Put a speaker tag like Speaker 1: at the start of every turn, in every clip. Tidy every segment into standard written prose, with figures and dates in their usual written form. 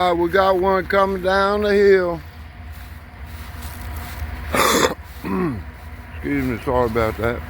Speaker 1: We got one coming down the hill. Excuse me, sorry about that.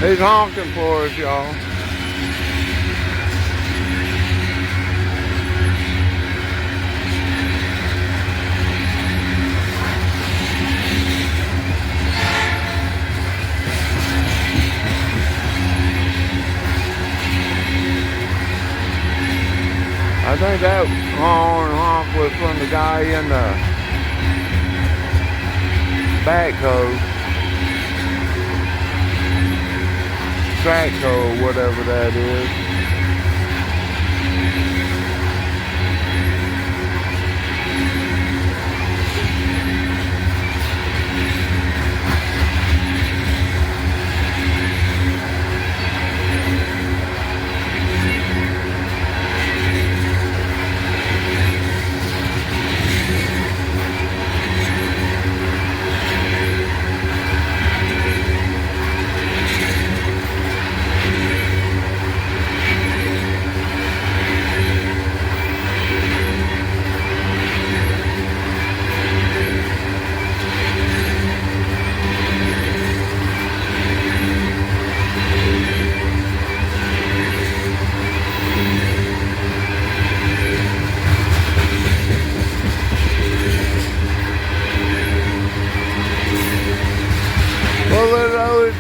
Speaker 1: He's honking for us, y'all. I think that honk was from the guy in the backhoe. Trackhoe or whatever that is.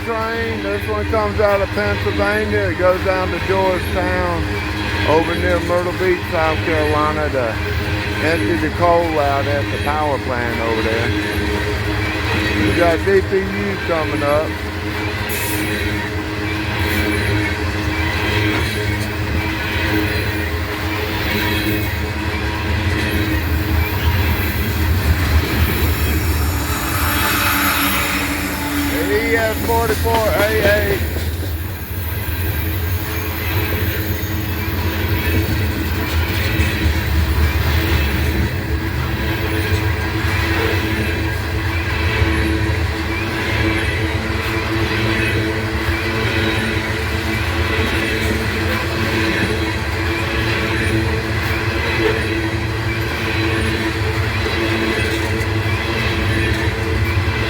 Speaker 1: Train. This one comes out of Pennsylvania. It goes down to Georgetown over near Myrtle Beach, South Carolina to empty the coal out at the power plant over there. We got DPU coming up. ES44AA.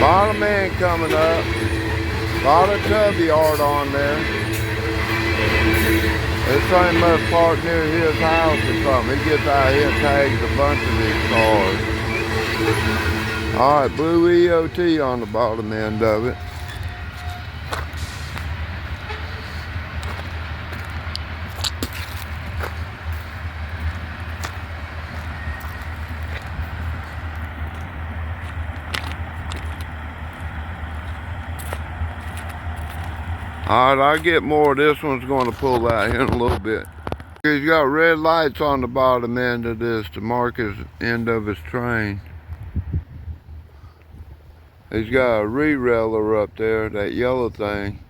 Speaker 1: Bottom man coming up. A lot of tub yard on there. This train must park near his house or something. He gets out here and tags a bunch of these cars. Alright, blue EOT on the bottom end of it. Alright, I'll get more. This one's going to pull out here in a little bit. He's got red lights on the bottom end of this to mark his end of his train. He's got a re-railer up there, that yellow thing.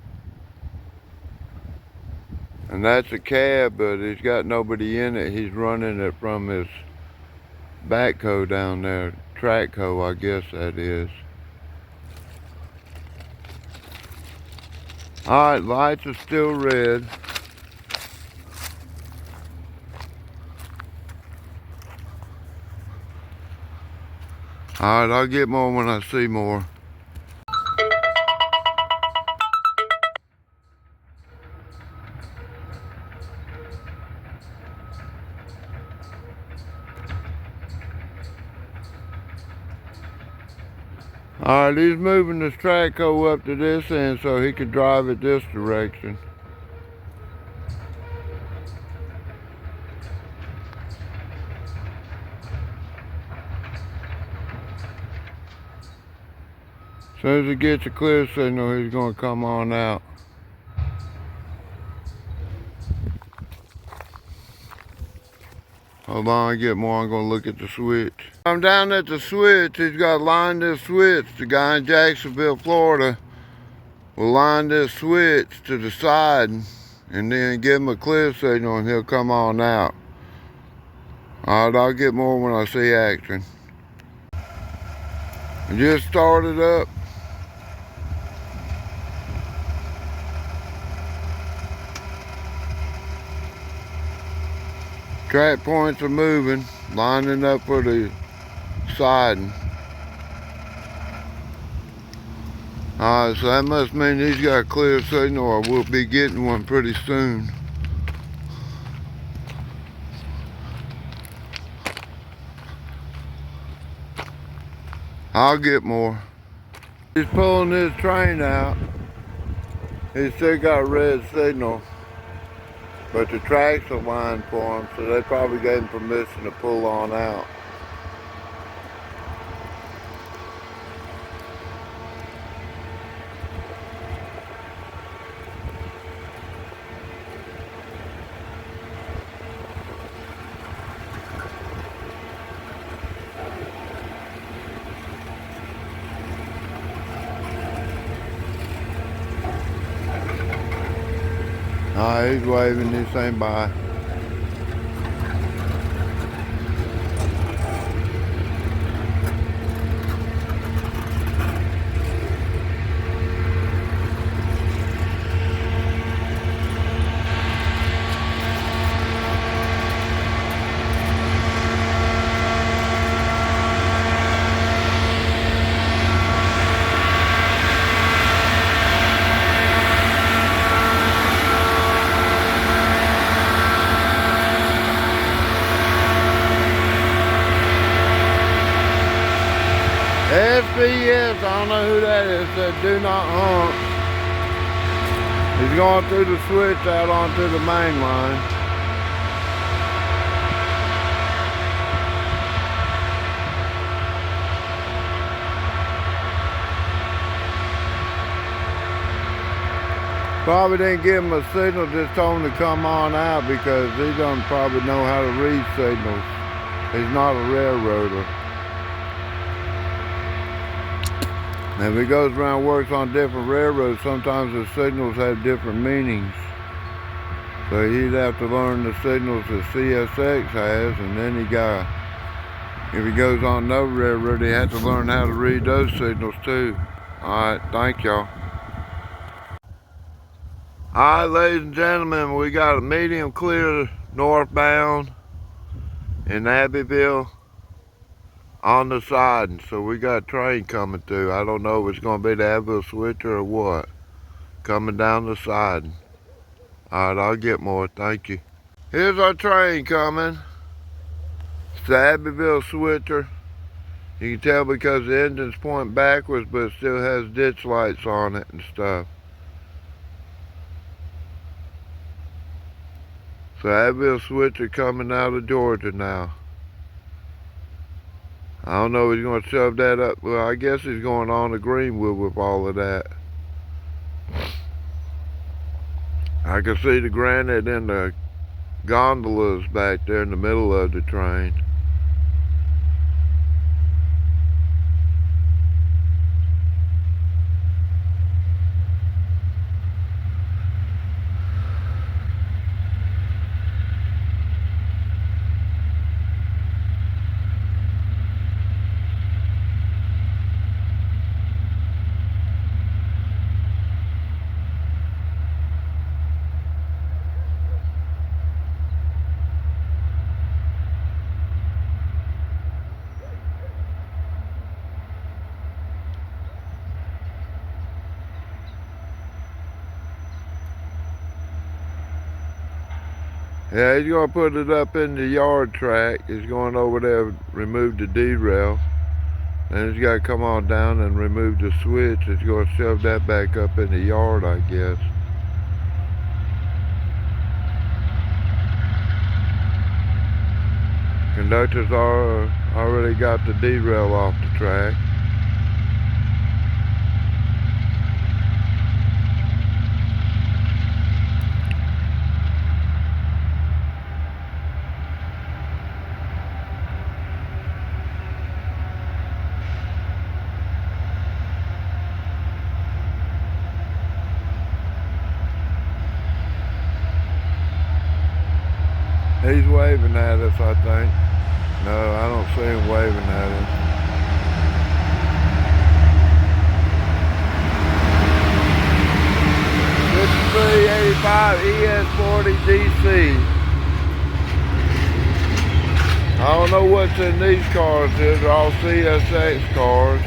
Speaker 1: And that's a cab, but he's got nobody in it. He's running it from his backhoe down there. Trackhoe, I guess that is. Alright, lights are still red. Alright, I'll get more when I see more. Alright, he's moving this trackhoe up to this end so he could drive it this direction. As soon as he gets a clear signal, he's going to come on out. Hold on, I get more. I'm gonna look at the switch. I'm down at the switch. He's got to line this switch. The guy in Jacksonville, Florida, will line this switch to the side and then give him a clear signal and he'll come on out. Alright, I'll get more when I see action. I just started up. Track points are moving, lining up for the siding. Alright, so that must mean he's got a clear signal or we'll be getting one pretty soon. I'll get more. He's pulling his train out. He's still got a red signal, but the tracks are lined for him, so they probably gave him permission to pull on out. He's waving, he's saying bye. SBS, I don't know who that is, said do not honk. He's going through the switch out onto the main line. Probably didn't give him a signal, just told him to come on out because he doesn't probably know how to read signals. He's not a railroader. If he goes around works on different railroads, sometimes the signals have different meanings. So he'd have to learn the signals that CSX has, and then if he goes on another railroad, he has to learn how to read those signals too. Alright, thank y'all. Alright, ladies and gentlemen, we got a medium clear northbound in Abbeville on the siding, so we got a train coming through. I don't know if it's going to be the Abbeville switcher or what. Coming down the siding. Alright, I'll get more, thank you. Here's our train coming. It's the Abbeville switcher. You can tell because the engine's pointing backwards, but it still has ditch lights on it and stuff. So Abbeville switcher coming out of Georgia now. I don't know if he's going to shove that up. Well, I guess he's going on to Greenwood with all of that. I can see the granite and the gondolas back there in the middle of the train. Yeah, he's going to put it up in the yard track. He's going over there, remove the derail. Then he's got to come on down and remove the switch. He's going to shove that back up in the yard, I guess. Conductors already got the derail off the track. He's waving at us, I think. No, I don't see him waving at us. $53.85 ES40 DC. I don't know what's in these cars. They're all CSX cars.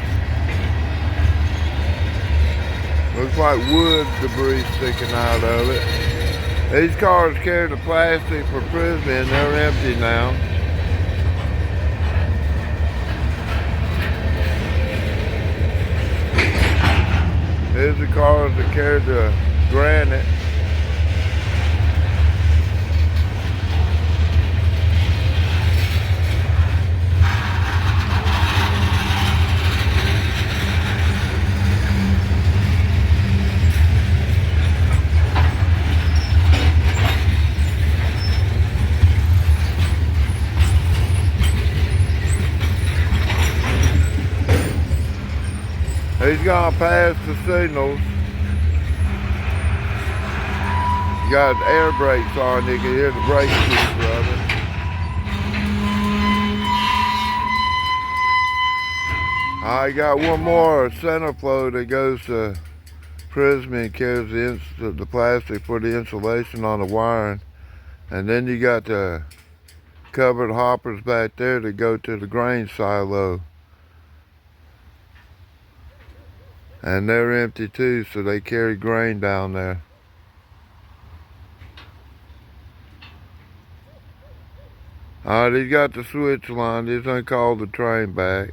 Speaker 1: Looks like wood debris sticking out of it. These cars carry the plastic for Frisbee and they're empty now. Here's the cars that carry the granite. He's gonna pass the signals. You got air brakes on, you can hear the brake shoes running. I got one more center flow that goes to Frisbee and carries the plastic for the insulation on the wiring. And then you got the covered hoppers back there that go to the grain silo. And they're empty too, so they carry grain down there. Alright, he's got the switch line. He's gonna call the train back,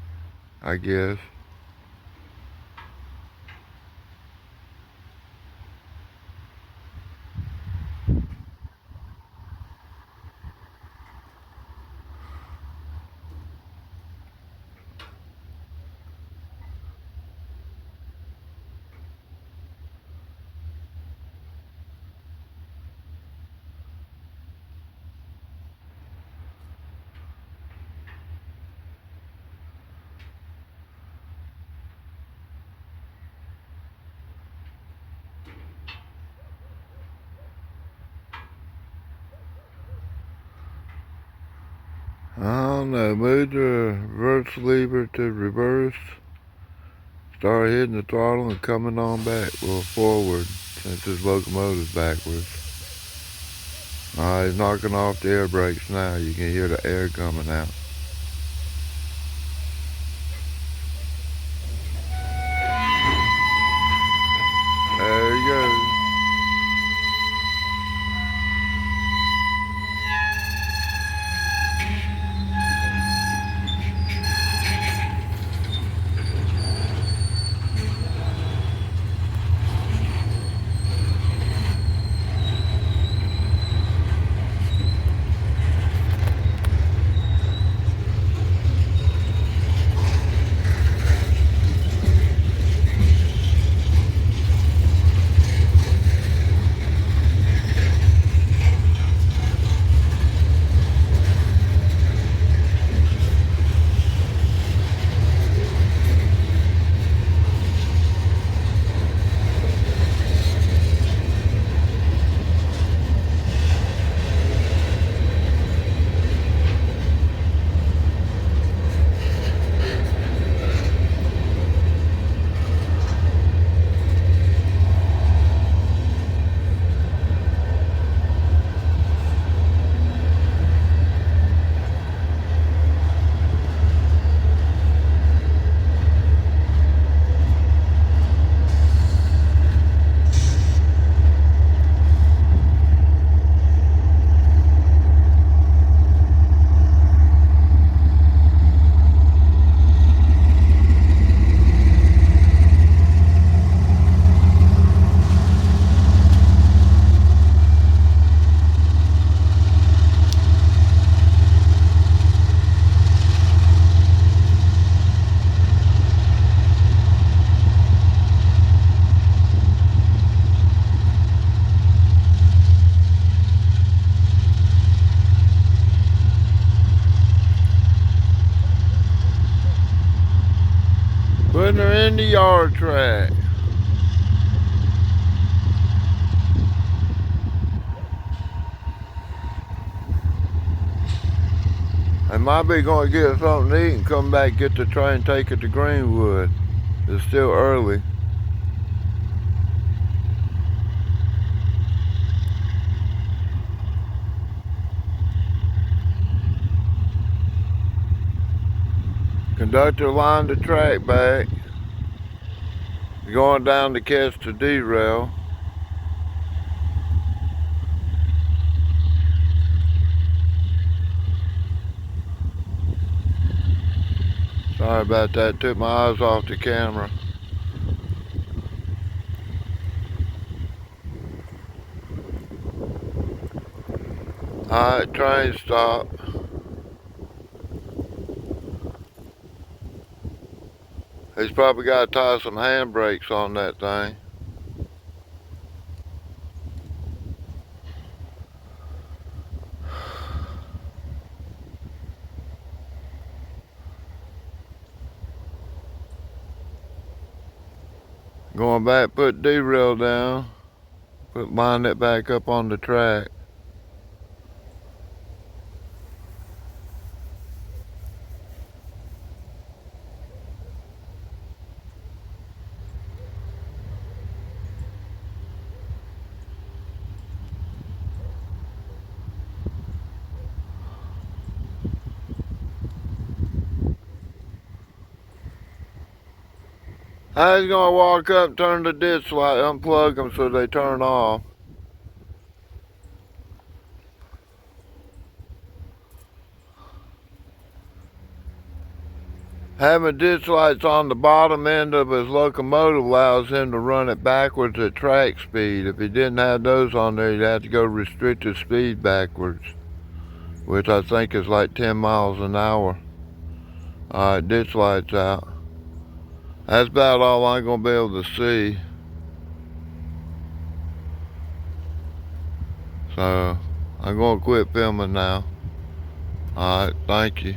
Speaker 1: I guess. I don't know, move the reverse lever to reverse, start hitting the throttle and coming on back, well forward, since this locomotive's backwards. He's knocking off the air brakes now, you can hear the air coming out. There he goes. Putting her in the yard track. I might be going to get something to eat and come back, get the train, take it to Greenwood. It's still early. Conductor lined the track back. Going down to catch the derail. Sorry about that, took my eyes off the camera. Alright, train stop. He's probably got to tie some handbrakes on that thing. Going back, put derail down. Line it back up on the track. I was gonna walk up, turn the ditch light, unplug them so they turn off. Having ditch lights on the bottom end of his locomotive allows him to run it backwards at track speed. If he didn't have those on there, he'd have to go restricted speed backwards, which I think is like 10 miles an hour. Alright, ditch lights out. That's about all I'm gonna be able to see. So, I'm gonna quit filming now. Alright, thank you.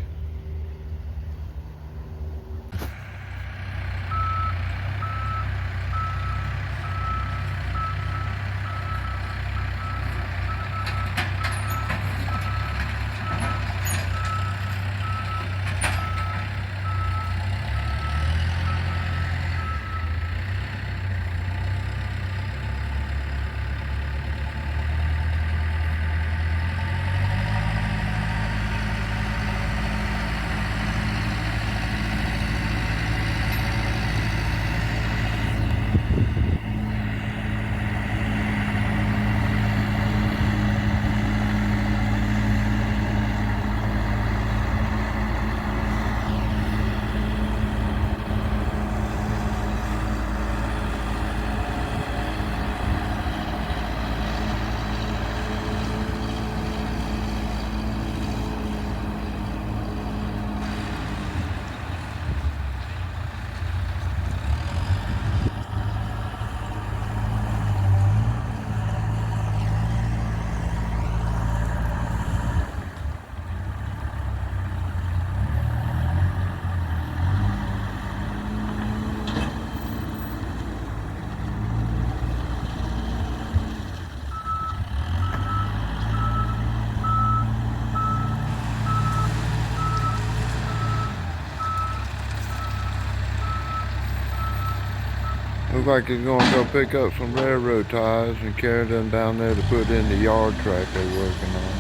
Speaker 1: Looks like he's gonna go pick up some railroad ties and carry them down there to put in the yard track they're working on.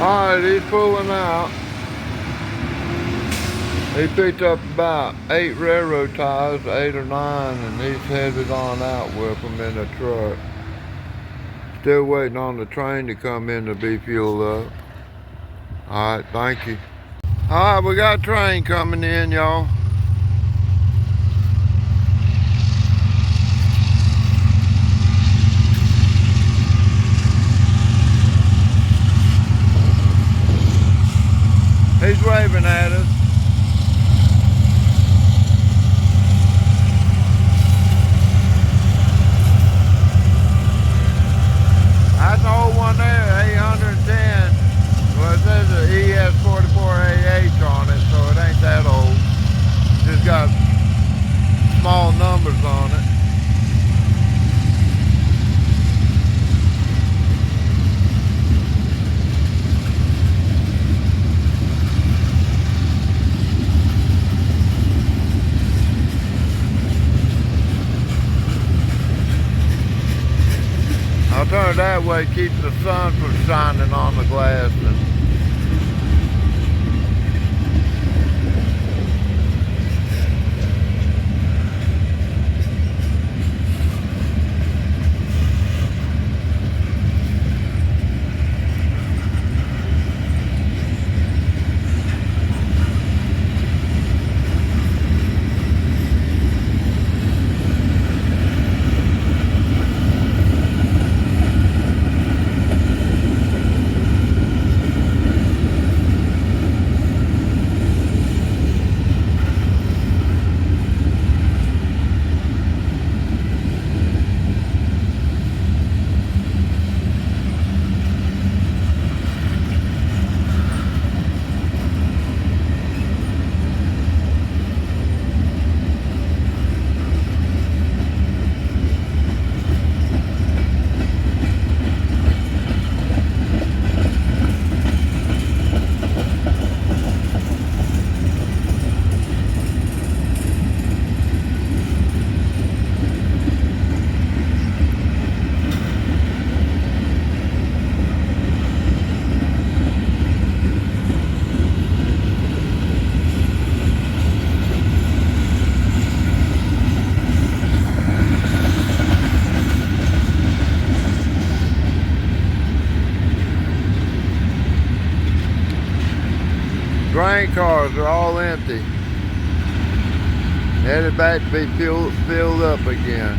Speaker 1: Alright, he's pulling out. He picked up about 8 railroad ties, 8 or 9, and he's headed on out with them in the truck. Still waiting on the train to come in to be fueled up. Alright, thank you. Alright, we got a train coming in, y'all. He's waving at us. That's the old one there, 810. Well, it says an ES44AH on it, so it ain't that old. Just got small numbers on it. I'll turn it that way, keep the sun from shining on the glass. Grain cars are all empty. Headed back to be filled up again.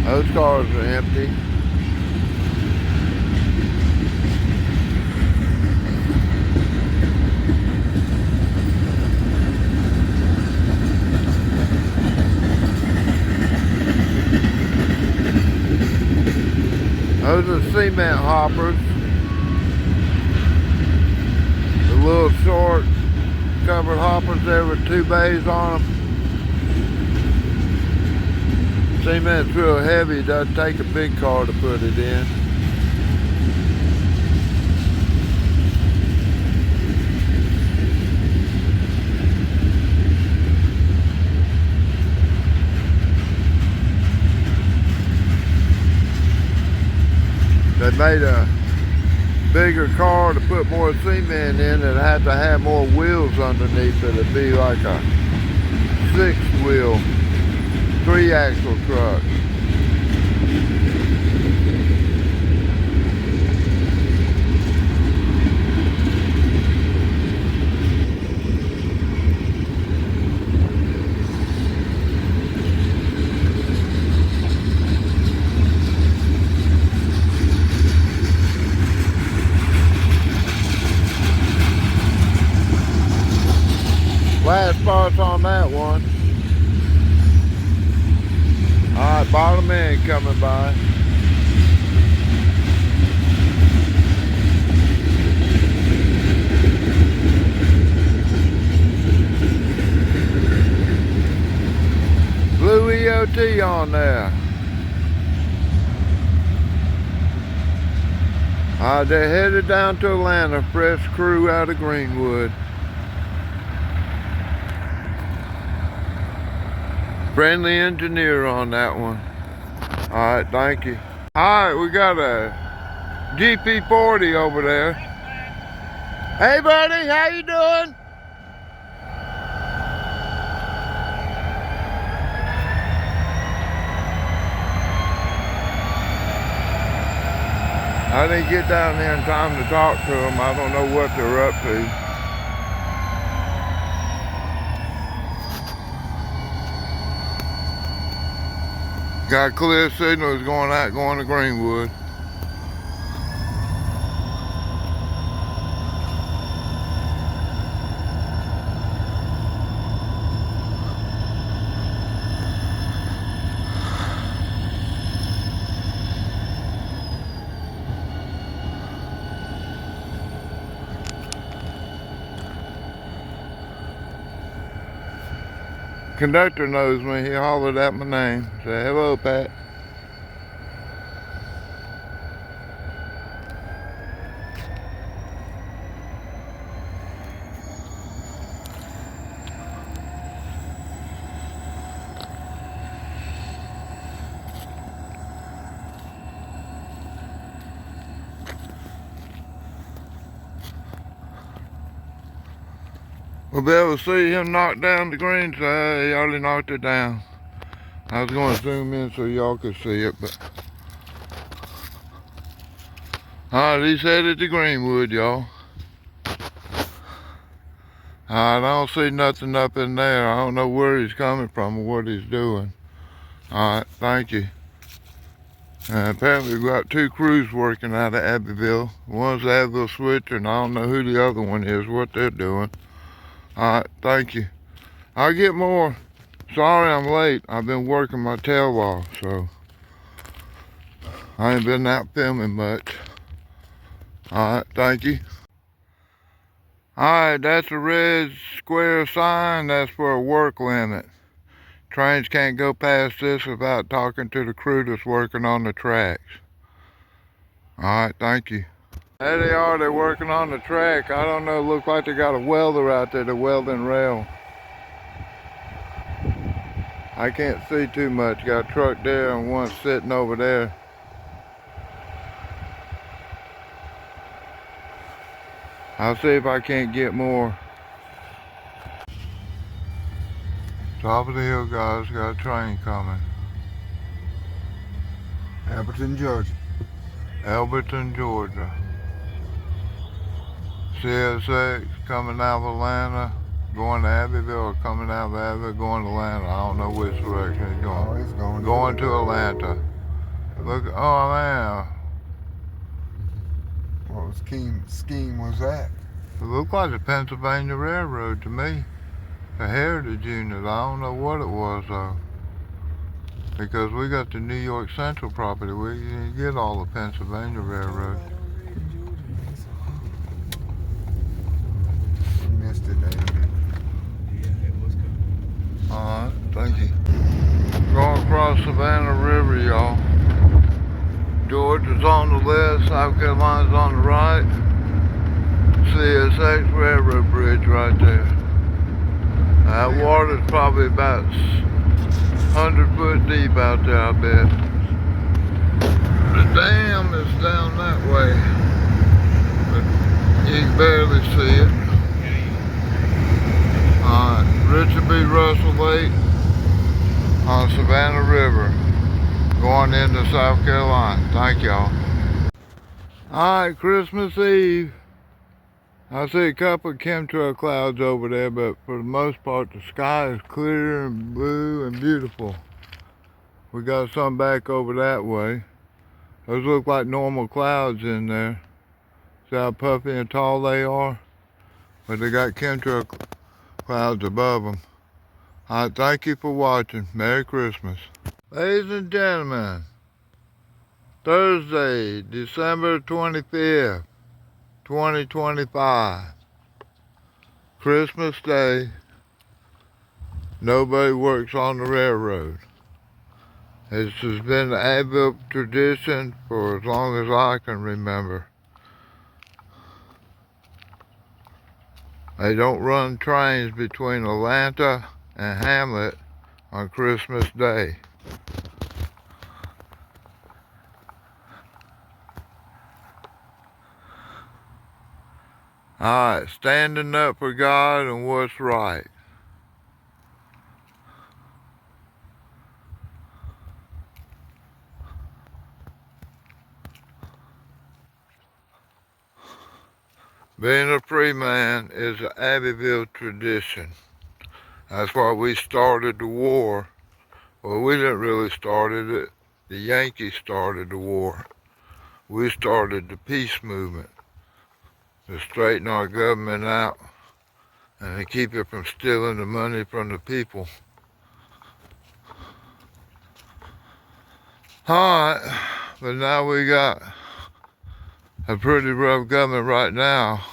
Speaker 1: Those cars are empty. Those are cement hoppers. The little short covered hoppers there with 2 bays on them. Cement's real heavy, it doesn't take a big car to put it in. They made a bigger car to put more cement in. It had to have more wheels underneath it. It'd be like a 6-wheel, 3-axle truck. Last spots on that one. Alright, bottom man coming by. Blue EOT on there. They're headed down to Atlanta, fresh crew out of Greenwood. Friendly engineer on that one. Alright, thank you. Alright, we got a GP40 over there. Hey buddy, how you doing? I didn't get down there in time to talk to them. I don't know what they're up to. Got clear signals going to Greenwood. Conductor knows me. He hollered at my name. Said, hello, Pat. We'll be able to see him knock down the green side. He already knocked it down. I was going to zoom in so y'all could see it, but... Alright, he's headed to Greenwood, y'all. I don't see nothing up in there. I don't know where he's coming from or what he's doing. Alright, thank you. Apparently we've got two crews working out of Abbeville. One's the Abbeville switcher, and I don't know who the other one is, what they're doing. Alright, thank you. I'll get more. Sorry I'm late. I've been working my tail off, so I ain't been out filming much. Alright, thank you. Alright, that's a red square sign. That's for a work limit. Trains can't go past this without talking to the crew that's working on the tracks. Alright, thank you. There they are, they're working on the track. I don't know, look like they got a welder out there, the welding rail. I can't see too much. Got a truck there and one sitting over there. I'll see if I can't get more. Top of the hill, guys, got a train coming.
Speaker 2: Alberton, Georgia.
Speaker 1: Alberton, Georgia. CSX coming out of Atlanta, going to Abbeville, or coming out of Abbeville, going to Atlanta. I don't know which direction it's going.
Speaker 2: Oh, it's
Speaker 1: going to Atlanta. Look, oh man.
Speaker 2: What scheme was that?
Speaker 1: It looked like the Pennsylvania Railroad to me. The Heritage Unit. I don't know what it was though. Because we got the New York Central property. We didn't get all the Pennsylvania Railroad.
Speaker 2: Missed it, David.
Speaker 1: Alright, thank you. Going across Savannah River, y'all. Georgia's on the left, South Carolina's on the right. CSX Railroad Bridge right there. That water's probably about 100 foot deep out there, I bet. The dam is down that way, but you can barely see it. Richard B. Russell Lake on Savannah River, going into South Carolina. Thank y'all. Alright, Christmas Eve. I see a couple of chemtrail clouds over there, but for the most part the sky is clear and blue and beautiful. We got some back over that way. Those look like normal clouds in there. See how puffy and tall they are? But they got chemtrail clouds above them. Alright, thank you for watching. Merry Christmas. Ladies and gentlemen, Thursday, December 25th, 2025. Christmas Day. Nobody works on the railroad. This has been the Abbeville tradition for as long as I can remember. They don't run trains between Atlanta and Hamlet on Christmas Day. All right, standing up for God and what's right. Being a free man is an Abbeville tradition. That's why we started the war. Well, we didn't really start it. The Yankees started the war. We started the peace movement to straighten our government out and to keep it from stealing the money from the people. Alright, but now we got a pretty rough government right now.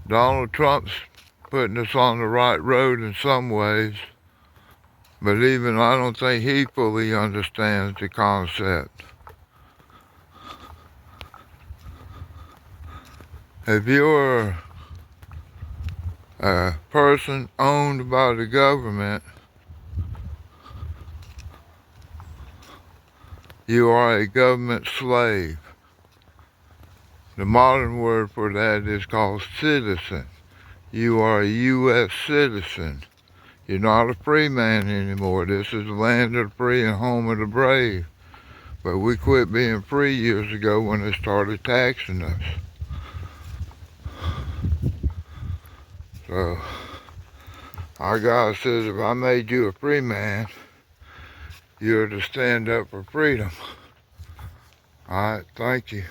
Speaker 1: Donald Trump's putting us on the right road in some ways, but even I don't think he fully understands the concept. If you're a person owned by the government, you are a government slave. The modern word for that is called citizen. You are a U.S. citizen. You're not a free man anymore. This is the land of the free and home of the brave. But we quit being free years ago when they started taxing us. So, our God says if I made you a free man, you're to stand up for freedom. All right, thank you.